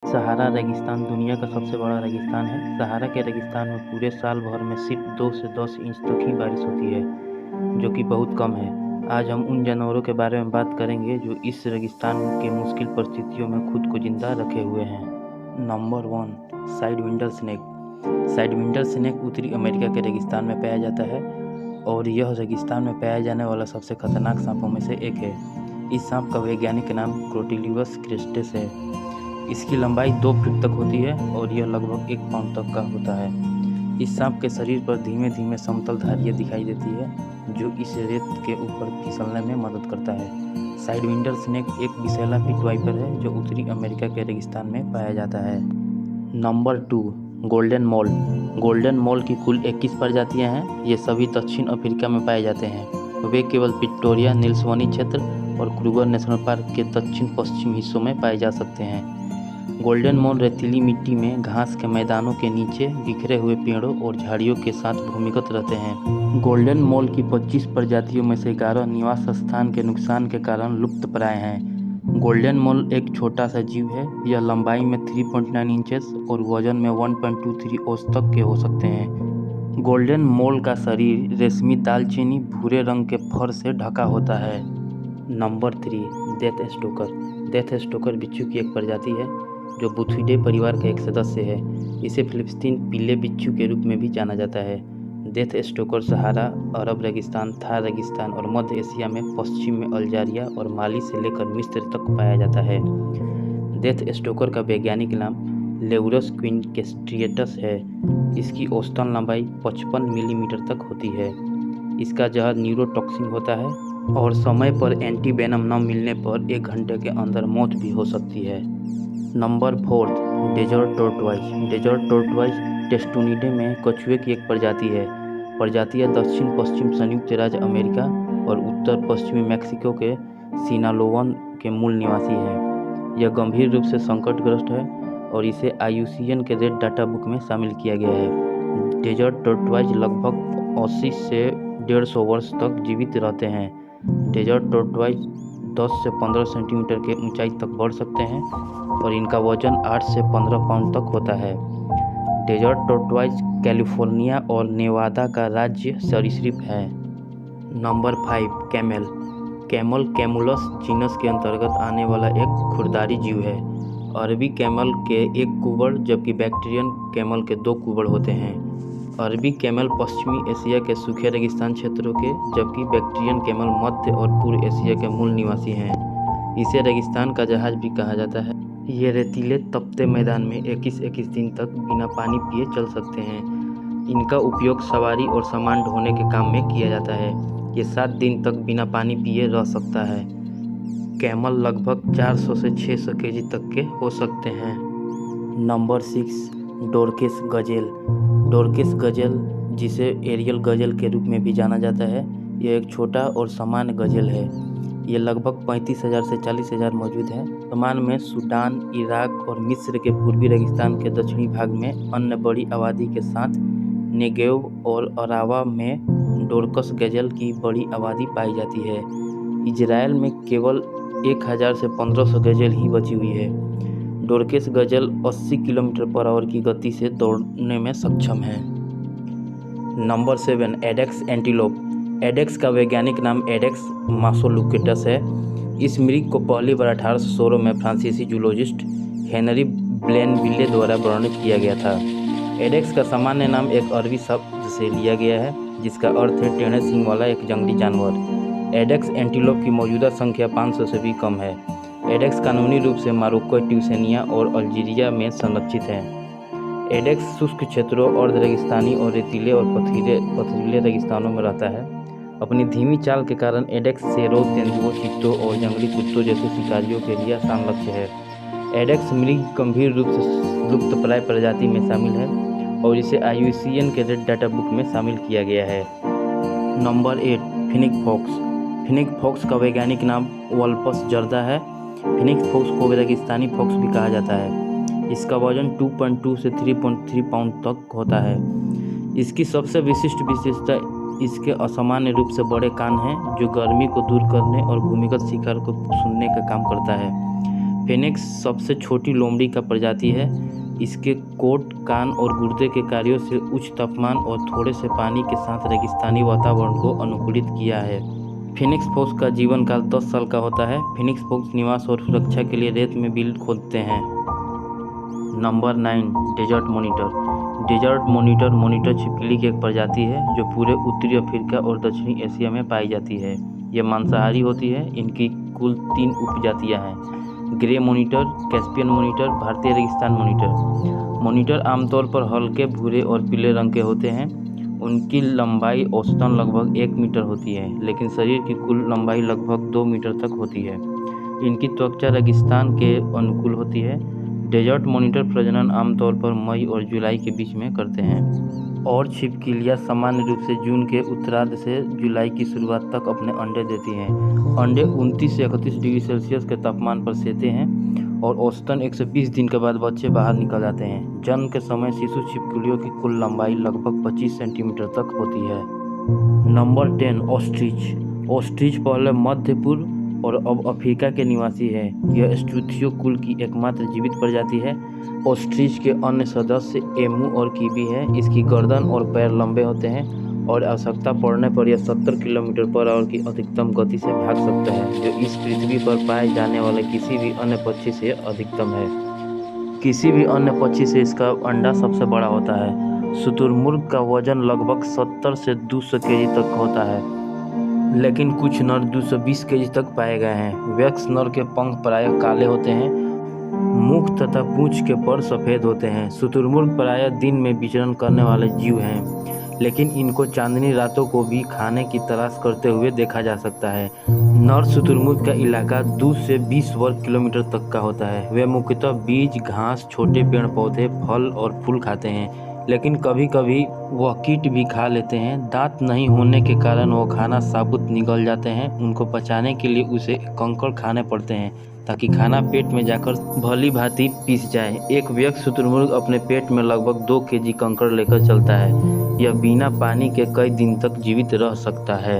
सहारा रेगिस्तान दुनिया का सबसे बड़ा रेगिस्तान है। सहारा के रेगिस्तान में पूरे साल भर में सिर्फ 2 से 10 इंच तक ही बारिश होती है, जो कि बहुत कम है। आज हम उन जानवरों के बारे में बात करेंगे जो इस रेगिस्तान के मुश्किल परिस्थितियों में खुद को जिंदा रखे हुए हैं। Number 1, side vendor snake. Side vendor snake उत्तरी अमेरिका के रेगिस्तान में पाया जाता है और यह रेगिस्तान में पाया जाने वाला सबसे खतरनाक सांपों में से एक है। इस सांप का वैज्ञानिक नाम क्रोटिलिवस क्रेस्टेस है। इसकी लंबाई 2 फीट तक होती है और यह लगभग 1 पाउंड तक का होता है। इस सांप के शरीर पर धीमे धीमे समतल धारियाँ दिखाई देती है, जो इस रेत के ऊपर फिसलने में मदद करता है। साइड विंडर स्नेक एक विषैला पिट वाइपर है जो उत्तरी अमेरिका के रेगिस्तान में पाया जाता है। नंबर 2, गोल्डन मोल। गोल्डन मोल की कुल 21 प्रजातियां हैं। ये सभी दक्षिण अफ्रीका में पाए जाते हैं। वे केवल विक्टोरिया, नील्सवनी क्षेत्र और क्रूगर नेशनल पार्क के दक्षिण पश्चिम हिस्सों में पाए जा सकते हैं। गोल्डन मोल रेतीली मिट्टी में घास के मैदानों के नीचे बिखरे हुए पेड़ों और झाड़ियों के साथ भूमिगत रहते हैं। गोल्डन मोल की 25 प्रजातियों में से 11 निवास स्थान के नुकसान के कारण लुप्तप्राय हैं। गोल्डन मोल एक छोटा सा जीव है। यह लंबाई में 3.9 इंचेस और वजन में 1.23 औंस तक के हो सकते हैं। गोल्डन मोल का शरीर रेशमी दालचीनी भूरे रंग के फर से ढका होता है। Number 3, death Stoker. Death Stoker बिच्छू की एक प्रजाति है जो बुथिडे परिवार का एक सदस्य है। इसे फिलिस्तीन पीले बिच्छू के रूप में भी जाना जाता है। डेथ स्टोकर सहारा, अरब रेगिस्तान, थार रेगिस्तान और मध्य एशिया में पश्चिम में अल्जीरिया और माली से लेकर मिस्र तक पाया जाता है। डेथ स्टोकर का वैज्ञानिक नाम लेउरस क्विनकेस्ट्रिएटस है। इसकी औसतन लंबाई 55 मिलीमीटर तक होती है। इसका जहर न्यूरोटॉक्सिन होता है और समय पर एंटीवेनम न मिलने पर 1 घंटे के अंदर मौत भी हो सकती है। Number 4, desert tortoise. Desert tortoise Testudinidae में कछुए की एक प्रजाति है। प्रजातियां दक्षिण पश्चिम संयुक्त राज्य अमेरिका और उत्तर पश्चिमी मैक्सिको के सिनालोवन के मूल निवासी है। यह गंभीर रूप से संकटग्रस्त है और इसे IUCN के रेड डाटा बुक में शामिल किया गया है। डेजर्ट टोर्टवाइज लगभग 80 से 150 वर्ष तक जीवित रहते हैं। डेजर्ट टोर्टवाइज 10 से 15 सेंटीमीटर के ऊंचाई तक बढ़ सकते हैं और इनका वजन 8 से 15 पाउंड तक होता है। डेजर्ट टोर्टवाइज कैलिफोर्निया और नेवादा का राज्य सरीसृप है। Number 5, camel. कैमल कैमुलस जीनस के अंतर्गत आने वाला एक खुरदारी जीव है। अरबी कैमल के 1 कुबड़ जबकि बैक्टीरियन कैमल के 2 कुबड़ होते हैं। अरबी कैमल पश्चिमी एशिया के सूखे रेगिस्तान क्षेत्रों के, जबकि बैक्टीरियन कैमल मध्य और पूर्व एशिया के मूल निवासी हैं। इसे रेगिस्तान का जहाज भी कहा जाता है। ये रेतीले तपते मैदान में 21 दिन तक बिना पानी पिए चल सकते हैं। इनका उपयोग सवारी और सामान ढोने के काम में किया जाता है। ये 7 दिन तक बिना पानी पिए रह सकता है। कैमल लगभग 400 से 600 केजी तक के हो सकते हैं। Number 6, dorcas gazelle. Dorcas gazelle, जिसे एरियल गजेल के रूप में भी जाना जाता है, यह एक छोटा और सामान्य गजेल है। ये लगभग 35,000 से 40,000 मौजूद है। वर्तमान में सूडान, इराक और मिस्र के पूर्वी रेगिस्तान के दक्षिणी भाग में अन्य बड़ी आबादी के साथ नेगेव और अरावा में डोरकस गजेल की बड़ी आबादी पाई जाती है। इजराइल में केवल 1000 से 1500 गजेल ही बची हुई है। डोरकेस गजेल 80 किलोमीटर पर आवर की गति से दौड़ने में सक्षम है। Number 7, एडेक्स antelope. एडेक्स का वैज्ञानिक नाम एडेक्स मासोलुकेटस है। इस मृग को पहली बार 1816 में फ्रांसीसी जूलॉजिस्ट हेनरी ब्लेनविले द्वारा वर्णित किया गया था। एडेक्स का सामान्य नाम एक अरबी शब्द से लिया गया है जिसका अर्थ है टेढ़े सींग वाला एक जंगली जानवर। एडेक्स एंटीलोप की मौजूदा संख्या 500 से भी कम है। एडेक्स कानूनी रूप से मोरक्को, ट्यूनेशिया और अल्जीरिया में संरक्षित है। एडेक्स शुष्क क्षेत्रों, अर्ध रेगिस्तानी और रेतीले और पथरीले रेगिस्तानों में रहता है। अपनी धीमी चाल के कारण एडेक्स शेरों, तेंदुओं, चीतों और जंगली कुत्तों जैसे शिकारियों के लिए आसान लक्ष्य है। एडेक्स मृग गंभीर रूप से लुप्तप्राय प्रजाति में शामिल है और इसे IUCN के रेड डाटा बुक में शामिल किया गया है। Number 8, fennec fox. Fennec fox का वैज्ञानिक नाम वल्पस जर्दा है। फिनिक फॉक्स को रेगिस्तानी फॉक्स भी कहा जाता है। इसका वजन 2.2 से 3.3 पाउंड तक होता है। इसकी सबसे विशिष्ट विशेषता इसके असामान्य रूप से बड़े कान हैं, जो गर्मी को दूर करने और भूमिगत शिकार को सुनने का काम करता है। फिनिक्स सबसे छोटी लोमड़ी का प्रजाति है। इसके कोट, कान और गुर्दे के कार्यों से उच्च तापमान और थोड़े से पानी के साथ रेगिस्तानी वातावरण को अनुकूलित किया है। फिनिक्स फॉक्स का जीवन काल 10 साल का होता है। फिनिक्स फॉक्स निवास और सुरक्षा के लिए रेत में बिल खोदते हैं। Number 9, desert monitor. Desert monitor monitor छिपकली की एक प्रजाति है जो पूरे उत्तरी अफ्रीका और दक्षिणी एशिया में पाई जाती है। ये मांसाहारी होती है। इनकी कुल 3 उपजातियां हैं: ग्रे मॉनिटर, कैस्पियन मॉनिटर, भारतीय रेगिस्तान मॉनिटर। मॉनिटर आमतौर पर हल्के भूरे और पीले रंग के होते हैं। उनकी लंबाई औसतन लगभग 1 मीटर होती है, लेकिन शरीर की कुल लंबाई लगभग 2 मीटर तक होती है। इनकी त्वचा रेगिस्तान के अनुकूल होती है। डेजर्ट मॉनिटर प्रजनन आमतौर पर मई और जुलाई के बीच में करते हैं और छिपकलियां सामान्य रूप से जून के उत्तरार्ध से जुलाई की शुरुआत तक अपने अंडे देती हैं। अंडे 29 से 31 डिग्री सेल्सियस के तापमान पर सेते हैं और औसतन 120 दिन के बाद बच्चे बाहर निकल जाते हैं। जन्म के समय शिशु छिपकलियों की कुल लंबाई लगभग 25 सेंटीमीटर तक होती है। Number 10, ostrich. ऑस्ट्रिच पहले मध्य पूर्व और अब अफ्रीका के निवासी है। यह स्ट्रूथियो कुल की एकमात्र जीवित प्रजाति है। ऑस्ट्रिच के अन्य सदस्य एमू और कीवी है। इसकी गर्दन और पैर लंबे होते हैं और आवश्यकता पड़ने पर यह 70 किलोमीटर पर आवर की अधिकतम गति से भाग सकता है, जो इस पृथ्वी पर पाए जाने वाले किसी भी अन्य पक्षी से अधिकतम है। किसी भी अन्य पक्षी से इसका अंडा सबसे बड़ा होता है। शुतुरमुर्ग का वजन लगभग 70 से 200 केजी तक होता है, लेकिन कुछ नर 220 केजी तक पाए गए हैं। वयस्क नर के पंख प्रायः काले होते हैं। मुख तथा पूंछ के पर सफ़ेद होते हैं। शुतुरमुर्ग प्रायः दिन में विचरण करने वाले जीव हैं, लेकिन इनको चांदनी रातों को भी खाने की तलाश करते हुए देखा जा सकता है। नर शुतुरमुर्ग का इलाका 2 से 20 वर्ग किलोमीटर तक का होता है। वे मुख्यतः बीज, घास, छोटे पेड़ पौधे, फल और फूल खाते हैं, लेकिन कभी कभी वह कीट भी खा लेते हैं। दांत नहीं होने के कारण वो खाना साबुत निगल जाते हैं। उनको पचाने के लिए उसे कंकड़ खाने पड़ते हैं ताकि खाना पेट में जाकर भली भांति पीस जाए। एक वयस्क शुतुरमुर्ग अपने पेट में लगभग 2 केजी कंकड़ लेकर चलता है। यह बिना पानी के कई दिन तक जीवित रह सकता है।